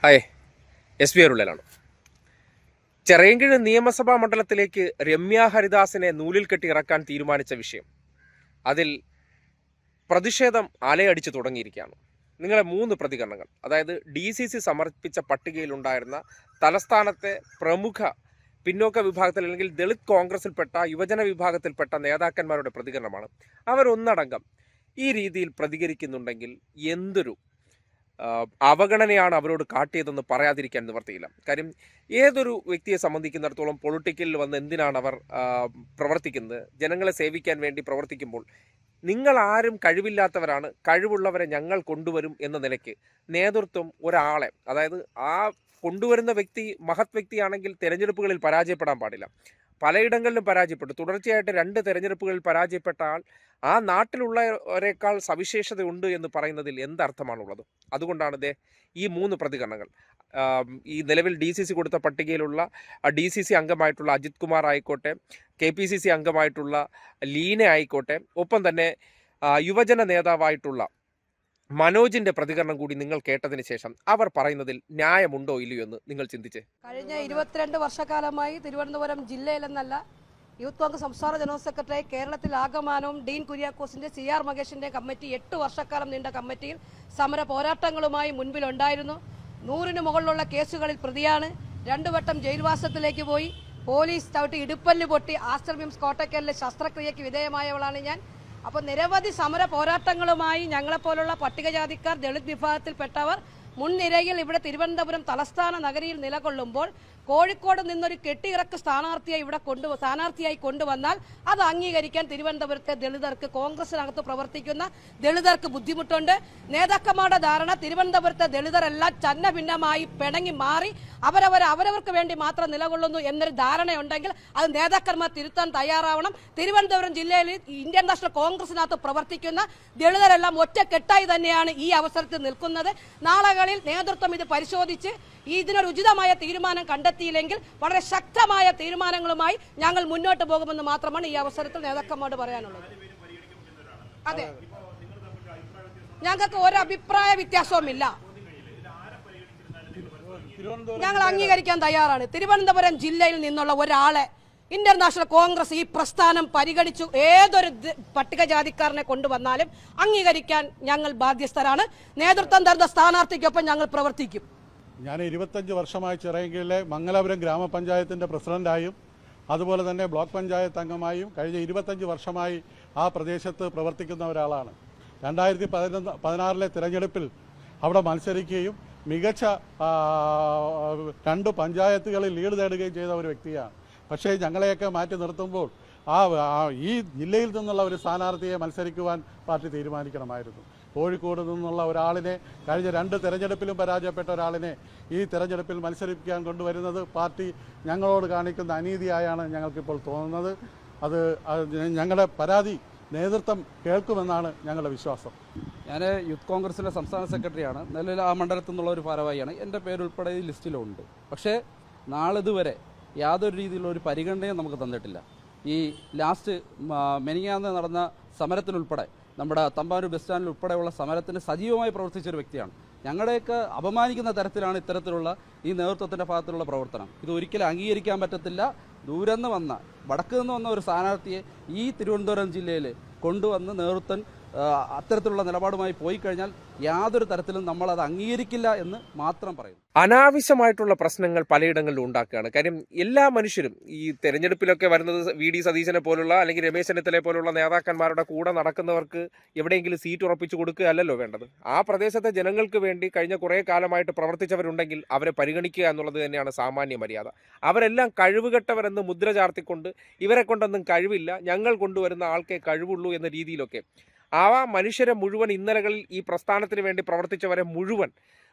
Hi, SP അരുളലാണ്. Chirayinkeezhu നിയമസഭാ മണ്ഡലത്തിലേക്ക് രമ്യ ഹരിദാസിനെ നൂലിൽ കെട്ടി ഇറക്കാൻ തീരുമാനിച്ച വിഷയം, അതിൽ പ്രതിഷേധം അലയടിച്ചു തുടങ്ങിയിരിക്കുകയാണ്. നിങ്ങളെ 3 പ്രതികരണങ്ങൾ, അതായത് DCC സമർപ്പിച്ച പട്ടികയിലുണ്ടായിരുന്ന തലസ്ഥാനത്തെ പ്രമുഖ പിന്നോക്ക വിഭാഗത്തിൽ അല്ലെങ്കിൽ ദളിത് കോൺഗ്രസിൽപ്പെട്ട യുവജന വിഭാഗത്തിൽപ്പെട്ട നേതാക്കന്മാരുടെ പ്രതികരണമാണ്. അവരൊന്നടങ്കം ഈ രീതിയിൽ പ്രതികരിക്കുന്നുണ്ടെങ്കിൽ എന്തൊരു അവഗണനയാണ് അവരോട് കാട്ടിയതെന്ന് പറയാതിരിക്കാൻ നിവർത്തിയില്ല. കാര്യം ഏതൊരു വ്യക്തിയെ സംബന്ധിക്കുന്നിടത്തോളം പൊളിറ്റിക്കലിൽ വന്ന് എന്തിനാണ് അവർ പ്രവർത്തിക്കുന്നത്? ജനങ്ങളെ സേവിക്കാൻ വേണ്ടി പ്രവർത്തിക്കുമ്പോൾ നിങ്ങൾ ആരും കഴിവില്ലാത്തവരാണ്, കഴിവുള്ളവരെ ഞങ്ങൾ കൊണ്ടുവരും എന്ന നിലയ്ക്ക് നേതൃത്വം ഒരാളെ, അതായത് ആ കൊണ്ടുവരുന്ന വ്യക്തി മഹത് വ്യക്തിയാണെങ്കിൽ തിരഞ്ഞെടുപ്പുകളിൽ പരാജയപ്പെടാൻ പാടില്ല. പലയിടങ്ങളിലും പരാജയപ്പെട്ടു. തുടർച്ചയായിട്ട് 2 തെരഞ്ഞെടുപ്പുകളിൽ പരാജയപ്പെട്ട ആൾ ആ നാട്ടിലുള്ളവരെക്കാൾ സവിശേഷതയുണ്ട് എന്ന് പറയുന്നതിൽ എന്തർത്ഥമാണുള്ളത്? അതുകൊണ്ടാണ് ഈ 3 പ്രതികരണങ്ങൾ. ഈ നിലവിൽ DCC കൊടുത്ത പട്ടികയിലുള്ള DCC അംഗമായിട്ടുള്ള അജിത് കുമാർ ആയിക്കോട്ടെ, KPCC അംഗമായിട്ടുള്ള ലീന ആയിക്കോട്ടെ, ഒപ്പം തന്നെ യുവജന നേതാവായിട്ടുള്ള മനോജിന്റെ പ്രതികരണം കൂടി നിങ്ങൾ കേട്ടതിന് ശേഷം അവർ പറയുന്നതിൽ ന്യായമുണ്ടോ ഇല്ലയോ എന്ന് നിങ്ങൾ ചിന്തിച്ചേ. കഴിഞ്ഞ 22 വർഷക്കാലമായി തിരുവനന്തപുരം ജില്ലയിലെന്നല്ല, യൂത്ത് കോൺഗ്രസ് സംസ്ഥാന ജനറൽ സെക്രട്ടറി കേരളത്തിൽ ആകമാനവും ഡീൻ കുര്യാക്കോസിന്റെ CR മഹേഷിന്റെ കമ്മിറ്റി 8 വർഷക്കാലം നീണ്ട കമ്മിറ്റിയിൽ സമര പോരാട്ടങ്ങളുമായി മുൻപിലുണ്ടായിരുന്നു. 100-ന് മുകളിലുള്ള കേസുകളിൽ പ്രതിയാണ്. 2 വട്ടം ജയിൽവാസത്തിലേക്ക് പോയി. പോലീസ് ചവിട്ടി ഇടുപ്പല്ല് പൊട്ടി ആശ്രമ്യം കോട്ടക്കലിലെ ശസ്ത്രക്രിയയ്ക്ക് വിധേയമായവളാണ് ഞാൻ. അപ്പോൾ നിരവധി സമര പോരാട്ടങ്ങളുമായി ഞങ്ങളെപ്പോലുള്ള പട്ടികജാതിക്കാർ, ദളിത് വിഭാഗത്തിൽപ്പെട്ടവർ മുൻനിരയിൽ ഇവിടെ തിരുവനന്തപുരം തലസ്ഥാന നഗരിയിൽ നിലകൊള്ളുമ്പോൾ കോഴിക്കോട് നിന്നൊരു കെട്ടിയിറക്ക് സ്ഥാനാർത്ഥിയായി കൊണ്ടുവന്നാൽ അത് അംഗീകരിക്കാൻ തിരുവനന്തപുരത്തെ ദളിതർക്ക്, കോൺഗ്രസിനകത്ത് പ്രവർത്തിക്കുന്ന ദളിതർക്ക് ബുദ്ധിമുട്ടുണ്ട്. നേതാക്കന്മാരുടെ ധാരണ തിരുവനന്തപുരത്തെ ദളിതരെല്ലാം ചന്ന ഭിന്നമായി പിണങ്ങി മാറി അവരവർക്ക് വേണ്ടി മാത്രം നിലകൊള്ളുന്നു എന്നൊരു ധാരണയുണ്ടെങ്കിൽ അത് നേതാക്കന്മാർ തിരുത്താൻ തയ്യാറാവണം. തിരുവനന്തപുരം ജില്ലയിൽ ഇന്ത്യൻ നാഷണൽ കോൺഗ്രസിനകത്ത് പ്രവർത്തിക്കുന്ന ദളിതരെല്ലാം ഒറ്റക്കെട്ടായി തന്നെയാണ് ഈ അവസരത്തിൽ നിൽക്കുന്നത്. നാളുകളിൽ നേതൃത്വം ഇത് പരിശോധിച്ച് ഇതിനൊരു ഉചിതമായ തീരുമാനം കണ്ടെത്തിയില്ലെങ്കിൽ വളരെ ശക്തമായ തീരുമാനങ്ങളുമായി ഞങ്ങൾ മുന്നോട്ട് പോകുമെന്ന് മാത്രമാണ് ഈ അവസരത്തിൽ നേതാക്കന്മാരോട് പറയാനുള്ളത്. അതെ, ഞങ്ങൾക്ക് ഒരു അഭിപ്രായ വ്യത്യാസവുമില്ല. ഞങ്ങൾ അംഗീകരിക്കാൻ തയ്യാറാണ്. തിരുവനന്തപുരം ജില്ലയിൽ നിന്നുള്ള ഒരാളെ ഇന്ത്യൻ നാഷണൽ കോൺഗ്രസ് ഈ പ്രസ്ഥാനം പരിഗണിച്ചു ഏതൊരു പട്ടികജാതിക്കാരനെ കൊണ്ടുവന്നാലും അംഗീകരിക്കാൻ ഞങ്ങൾ ബാധ്യസ്ഥരാണ്. നേതൃത്വം തരുന്ന സ്ഥാനാർത്ഥിക്കൊപ്പം ഞങ്ങൾ പ്രവർത്തിക്കും. ഞാൻ 25 വർഷമായി ചിറയൻകീഴിലെ മംഗലാപുരം ഗ്രാമപഞ്ചായത്തിൻ്റെ പ്രസിഡന്റായും അതുപോലെ തന്നെ ബ്ലോക്ക് പഞ്ചായത്ത് അംഗമായും കഴിഞ്ഞ 25 വർഷമായി ആ പ്രദേശത്ത് പ്രവർത്തിക്കുന്ന ഒരാളാണ്. 2016 തിരഞ്ഞെടുപ്പിൽ അവിടെ മത്സരിക്കുകയും മികച്ച 2 പഞ്ചായത്തുകളിൽ ലീഡ് നേടുകയും ചെയ്ത ഒരു വ്യക്തിയാണ്. പക്ഷേ ഞങ്ങളെയൊക്കെ മാറ്റി നിർത്തുമ്പോൾ ഈ ജില്ലയിൽ നിന്നുള്ള ഒരു സ്ഥാനാർത്ഥിയെ മത്സരിക്കുവാൻ പാർട്ടി തീരുമാനിക്കണമായിരുന്നു. കോഴിക്കോട് നിന്നുള്ള ഒരാളിനെ, കഴിഞ്ഞ 2 തെരഞ്ഞെടുപ്പിലും പരാജയപ്പെട്ട ഒരാളിനെ ഈ തെരഞ്ഞെടുപ്പിൽ മത്സരിപ്പിക്കാൻ കൊണ്ടുവരുന്നത് പാർട്ടി ഞങ്ങളോട് കാണിക്കുന്ന അനീതിയായാണ് ഞങ്ങൾക്കിപ്പോൾ തോന്നുന്നത്. അത് ഞങ്ങളുടെ പരാതി നേതൃത്വം കേൾക്കുമെന്നാണ് ഞങ്ങളുടെ വിശ്വാസം. ഞാൻ യൂത്ത് കോൺഗ്രസിൻ്റെ സംസ്ഥാന സെക്രട്ടറിയാണ്. നിലവിൽ ആ മണ്ഡലത്തിൽ നിന്നുള്ള ഒരു ഭാരവാഹിയാണ്. എൻ്റെ പേരുൾപ്പെടെ ഈ ലിസ്റ്റിലുണ്ട്. പക്ഷേ നാളിതുവരെ യാതൊരു രീതിയിലുള്ള ഒരു പരിഗണനയും നമുക്ക് തന്നിട്ടില്ല. ഈ ലാസ്റ്റ് മെനിങ്ങാന്ന് നടന്ന സമരത്തിനുൾപ്പെടെ, നമ്മുടെ തമ്പാനൂർ ബസ് സ്റ്റാൻഡിൽ ഉൾപ്പെടെയുള്ള സമരത്തിന് സജീവമായി പ്രവർത്തിച്ചൊരു വ്യക്തിയാണ്. ഞങ്ങളുടെയൊക്കെ അപമാനിക്കുന്ന തരത്തിലാണ് ഇത്തരത്തിലുള്ള ഈ നേതൃത്വത്തിൻ്റെ ഭാഗത്തുള്ള പ്രവർത്തനം. ഇത് ഒരിക്കലും അംഗീകരിക്കാൻ പറ്റത്തില്ല. ദൂരെന്ന് വന്ന, വടക്ക് നിന്ന് വന്ന ഒരു സ്ഥാനാർത്ഥിയെ ഈ തിരുവനന്തപുരം ജില്ലയിൽ കൊണ്ടുവന്ന് നേതൃത്വം അത്തരത്തിലുള്ള നിലപാടുമായി പോയി കഴിഞ്ഞാൽ യാതൊരു തരത്തിലും നമ്മൾ അത് അംഗീകരിക്കില്ല എന്ന് മാത്രം പറയും. അനാവശ്യമായിട്ടുള്ള പ്രശ്നങ്ങൾ പലയിടങ്ങളിലും ഉണ്ടാക്കുകയാണ്. കാര്യം എല്ലാ മനുഷ്യരും ഈ തെരഞ്ഞെടുപ്പിലൊക്കെ വരുന്നത് VD സതീശനെ പോലുള്ള അല്ലെങ്കിൽ രമേശ് ചെന്നിത്തലയെ പോലുള്ള നേതാക്കന്മാരുടെ കൂടെ നടക്കുന്നവർക്ക് എവിടെയെങ്കിലും സീറ്റ് ഉറപ്പിച്ചു കൊടുക്കുക അല്ലല്ലോ വേണ്ടത്. ആ പ്രദേശത്തെ ജനങ്ങൾക്ക് വേണ്ടി കഴിഞ്ഞ കുറേ കാലമായിട്ട് പ്രവർത്തിച്ചവരുണ്ടെങ്കിൽ അവരെ പരിഗണിക്കുക എന്നുള്ളത് തന്നെയാണ് സാമാന്യ മര്യാദ. അവരെല്ലാം കഴിവുകെട്ടവരെന്ന് മുദ്ര ചാർത്തിക്കൊണ്ട് ഇവരെ കൊണ്ടൊന്നും കഴിവില്ല, ഞങ്ങൾ കൊണ്ടുവരുന്ന ആൾക്കേ കഴിവുള്ളൂ എന്ന രീതിയിലൊക്കെ ആ മനുഷ്യരെ മുഴുവൻ, ഇന്നലകളിൽ ഈ പ്രസ്ഥാനത്തിന് വേണ്ടി പ്രവർത്തിച്ചവരെ മുഴുവൻ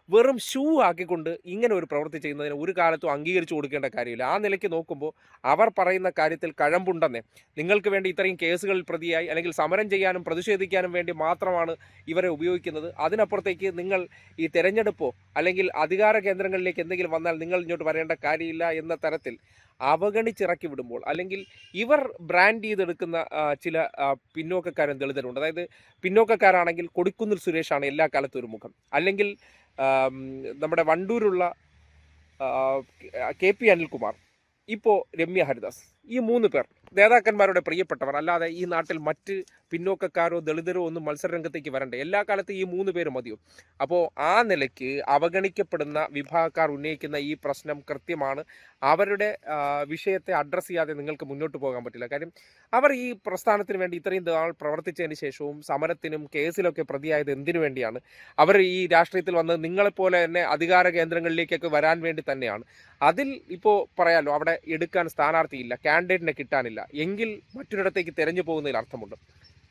വെറും ഷൂ ആക്കിക്കൊണ്ട് ഇങ്ങനെ ഒരു പ്രവൃത്തി ചെയ്യുന്നതിന് ഒരു കാലത്തും അംഗീകരിച്ചു കൊടുക്കേണ്ട കാര്യമില്ല. ആ നിലയ്ക്ക് നോക്കുമ്പോൾ അവർ പറയുന്ന കാര്യത്തിൽ കഴമ്പുണ്ടെന്നേ. നിങ്ങൾക്ക് വേണ്ടി ഇത്രയും കേസുകളിൽ പ്രതിയായി അല്ലെങ്കിൽ സമരം ചെയ്യാനും പ്രതിഷേധിക്കാനും വേണ്ടി മാത്രമാണ് ഇവരെ ഉപയോഗിക്കുന്നത്. അതിനപ്പുറത്തേക്ക് നിങ്ങൾ ഈ തെരഞ്ഞെടുപ്പോ അല്ലെങ്കിൽ അധികാര കേന്ദ്രങ്ങളിലേക്ക് എന്തെങ്കിലും വന്നാൽ നിങ്ങൾ ഇങ്ങോട്ട് വരേണ്ട കാര്യമില്ല എന്ന തരത്തിൽ അവഗണിച്ചിറക്കി വിടുമ്പോൾ, അല്ലെങ്കിൽ ഇവർ ബ്രാൻഡ് ചെയ്തെടുക്കുന്ന ചില പിന്നോക്കക്കാരും ദളിതരുണ്ട്. അതായത് പിന്നോക്കക്കാരാണെങ്കിൽ കൊടിക്കുന്നിൽ സുരേഷാണ് എല്ലാ കാലത്തും ഒരു മുഖം, അല്ലെങ്കിൽ നമ്മുടെ വണ്ടൂരുള്ള KP അനിൽകുമാർ, ഇപ്പോൾ രമ്യ ഹരിദാസ്, ഈ 3 പേർ നേതാക്കന്മാരുടെ പ്രിയപ്പെട്ടവർ. അല്ലാതെ ഈ നാട്ടിൽ മറ്റ് പിന്നോക്കക്കാരോ ദളിതരോ ഒന്നും മത്സരരംഗത്തേക്ക് വരണ്ടേ. എല്ലാ കാലത്തും ഈ 3 പേര് മതിയോ? അപ്പോൾ ആ നിലയ്ക്ക് അവഗണിക്കപ്പെടുന്ന വിഭാഗക്കാർ ഉന്നയിക്കുന്ന ഈ പ്രശ്നം കൃത്യമാണ്. അവരുടെ വിഷയത്തെ അഡ്രസ്സ് ചെയ്യാതെ നിങ്ങൾക്ക് മുന്നോട്ട് പോകാൻ പറ്റില്ല. കാര്യം അവർ ഈ പ്രസ്ഥാനത്തിന് വേണ്ടി ഇത്രയും നാൾ പ്രവർത്തിച്ചതിന് ശേഷവും സമരത്തിനും കേസിലൊക്കെ പ്രതിയായത് എന്തിനു വേണ്ടിയാണ്? അവർ ഈ രാഷ്ട്രീയത്തിൽ വന്നത് നിങ്ങളെപ്പോലെ തന്നെ അധികാര കേന്ദ്രങ്ങളിലേക്കൊക്കെ വരാൻ വേണ്ടി തന്നെയാണ്. അതിൽ ഇപ്പോൾ പറയാമല്ലോ, അവിടെ എടുക്കാൻ സ്ഥാനാർത്ഥിയില്ല, കാൻഡിഡേറ്റിനെ കിട്ടാനില്ല എങ്കിൽ മറ്റൊരിടത്തേക്ക് തിരഞ്ഞു പോകുന്നതിൽ അർത്ഥമുണ്ട്.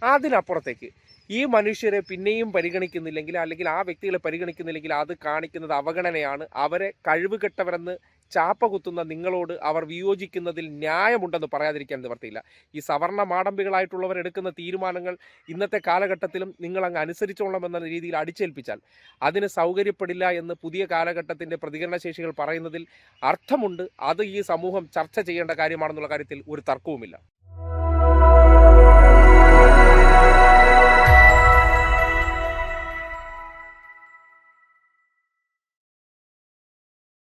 അതിനപ്പുറത്തേക്ക് ഈ മനുഷ്യരെ പിന്നെയും പരിഗണിക്കുന്നില്ലെങ്കിൽ, അല്ലെങ്കിൽ ആ വ്യക്തികളെ പരിഗണിക്കുന്നില്ലെങ്കിൽ, അത് കാണിക്കുന്നത് അവഗണനയാണ്. അവരെ കഴിവുകെട്ടവരെന്ന് ചാപ്പ കുത്തുന്ന നിങ്ങളോട് അവർ വിയോജിക്കുന്നതിൽ ന്യായമുണ്ടെന്ന് പറയാതിരിക്കാൻ നിവർത്തിയില്ല. ഈ സവർണ മാടമ്പികളായിട്ടുള്ളവർ എടുക്കുന്ന തീരുമാനങ്ങൾ ഇന്നത്തെ കാലഘട്ടത്തിലും നിങ്ങൾ അങ്ങ് അനുസരിച്ചോളണമെന്ന രീതിയിൽ അടിച്ചേൽപ്പിച്ചാൽ അതിന് സൗകര്യപ്പെടില്ല എന്ന് പുതിയ കാലഘട്ടത്തിൻ്റെ പ്രതികരണശേഷികൾ പറയുന്നതിൽ അർത്ഥമുണ്ട്. അത് ഈ സമൂഹം ചർച്ച ചെയ്യേണ്ട കാര്യമാണെന്നുള്ള കാര്യത്തിൽ ഒരു തർക്കവുമില്ല.